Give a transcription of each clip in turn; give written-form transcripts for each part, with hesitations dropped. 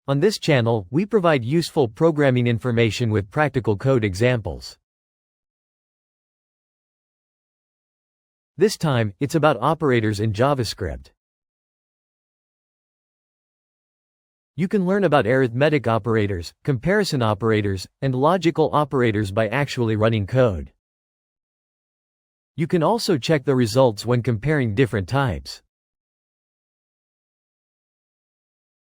On this channel, we provide useful programming information with practical code examples. This time, it's about operators in JavaScript. You can learn about arithmetic operators, comparison operators, and logical operators by actually running code. You can also check the results when comparing different types.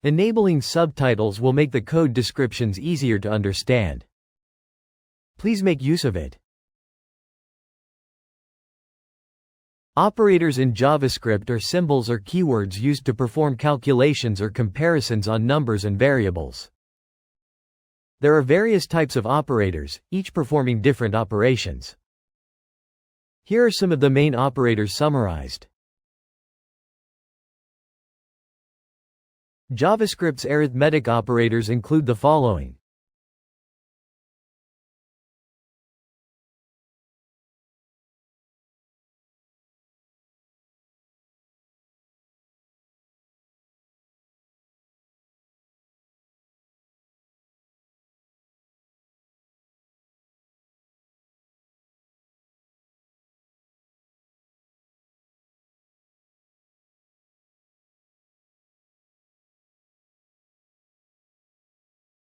Enabling subtitles will make the code descriptions easier to understand. Please make use of it. Operators in JavaScript are symbols or keywords used to perform calculations or comparisons on numbers and variables. There are various types of operators, each performing different operations. Here are some of the main operators summarized. JavaScript's arithmetic operators include the following.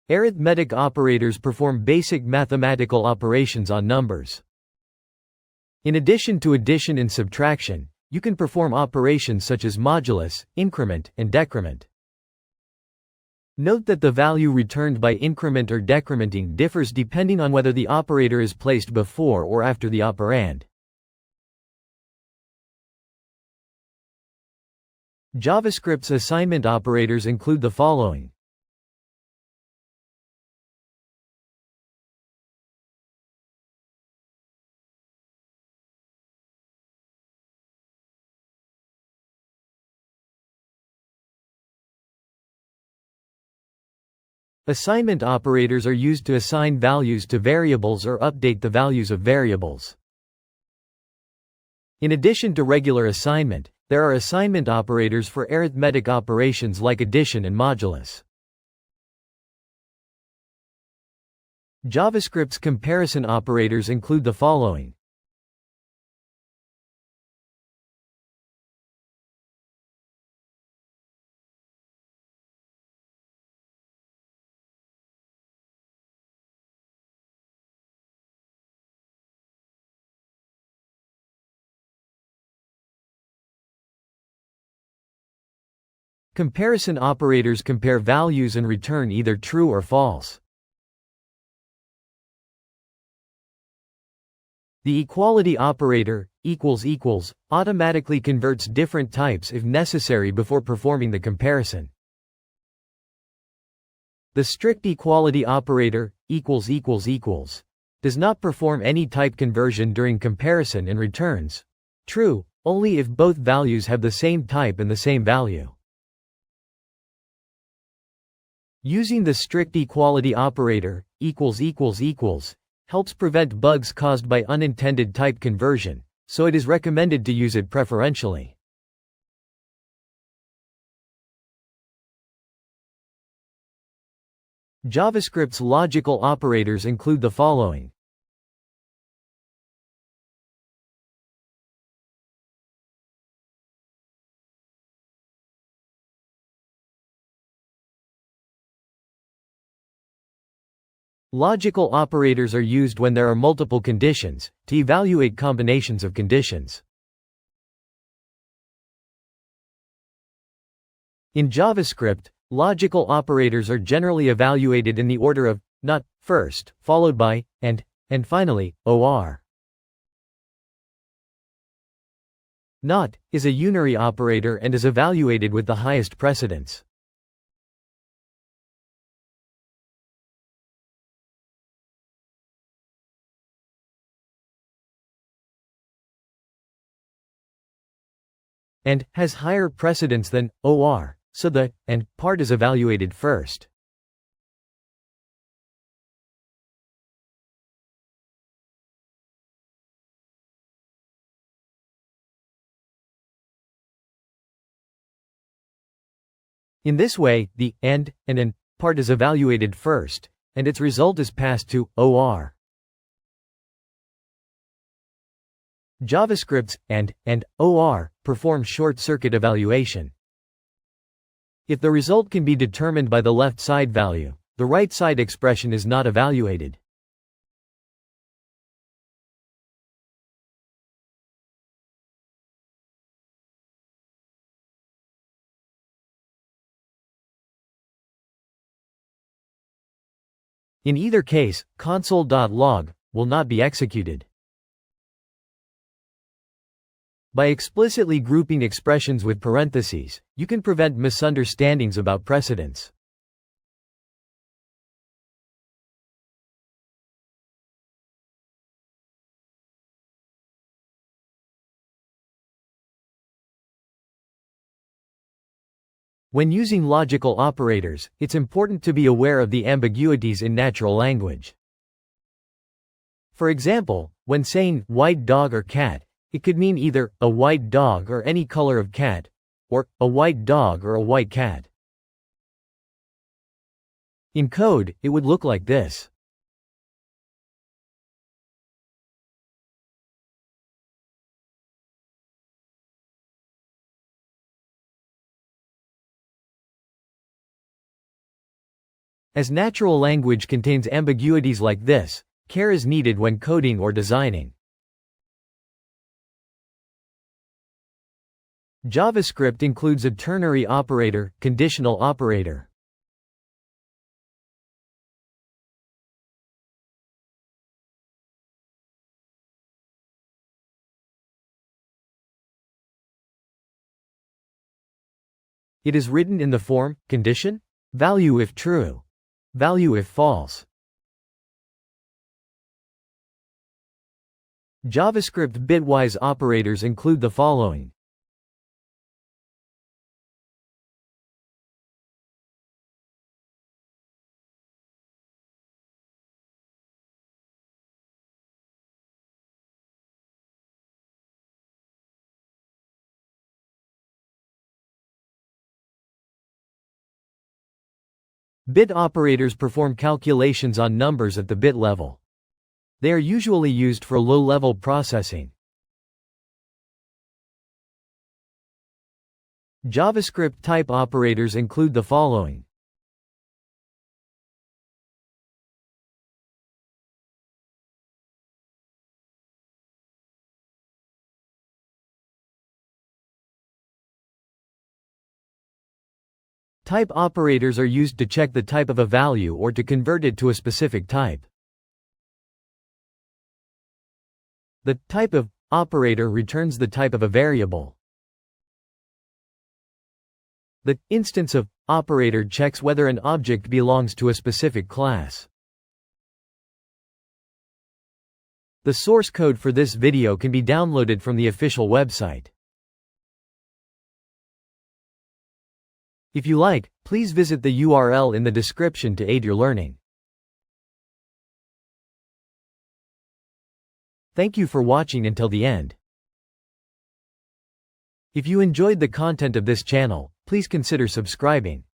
Arithmetic operators perform basic mathematical operations on numbers. In addition to addition and subtraction, you can perform operations such as modulus, increment, and decrement. Note that the value returned by increment or decrementing differs depending on whether the operator is placed before or after the operand. JavaScript's assignment operators include the following. Assignment operators are used to assign values to variables or update the values of variables. In addition to regular assignment, there are assignment operators for arithmetic operations like addition and modulus. JavaScript's comparison operators include the following. Comparison operators compare values and return either true or false. The equality operator, == automatically converts different types if necessary before performing the comparison. The strict equality operator, == does not perform any type conversion during comparison and returns true only if both values have the same type and the same value. Using the strict equality operator, == helps prevent bugs caused by unintended type conversion, so it is recommended to use it preferentially. JavaScript's logical operators include the following. Logical operators are used when there are multiple conditions, to evaluate combinations of conditions. In JavaScript, logical operators are generally evaluated in the order of not, first, followed by, and finally, or. Not is a unary operator and is evaluated with the highest precedence. And has higher precedence than or, so the and part is evaluated first. In this way, the and part is evaluated first, and its result is passed to OR. JavaScript's and OR perform short-circuit evaluation. If the result can be determined by the left side value, the right side expression is not evaluated. In either case, console.log will not be executed. By explicitly grouping expressions with parentheses, you can prevent misunderstandings about precedence. When using logical operators, it's important to be aware of the ambiguities in natural language. For example, when saying white dog or cat, it could mean either a white dog or any color of cat, or a white dog or a white cat. In code, it would look like this. As natural language contains ambiguities like this, care is needed when coding or designing. JavaScript includes a ternary operator, conditional operator. It is written in the form, condition, value if true, value if false. JavaScript bitwise operators include the following. Bit operators perform calculations on numbers at the bit level. They are usually used for low-level processing. JavaScript type operators include the following. Type operators are used to check the type of a value or to convert it to a specific type. The type of operator returns the type of a variable. The instance of operator checks whether an object belongs to a specific class. The source code for this video can be downloaded from the official website. If you like, please visit the URL in the description to aid your learning. Thank you for watching until the end. If you enjoyed the content of this channel, please consider subscribing.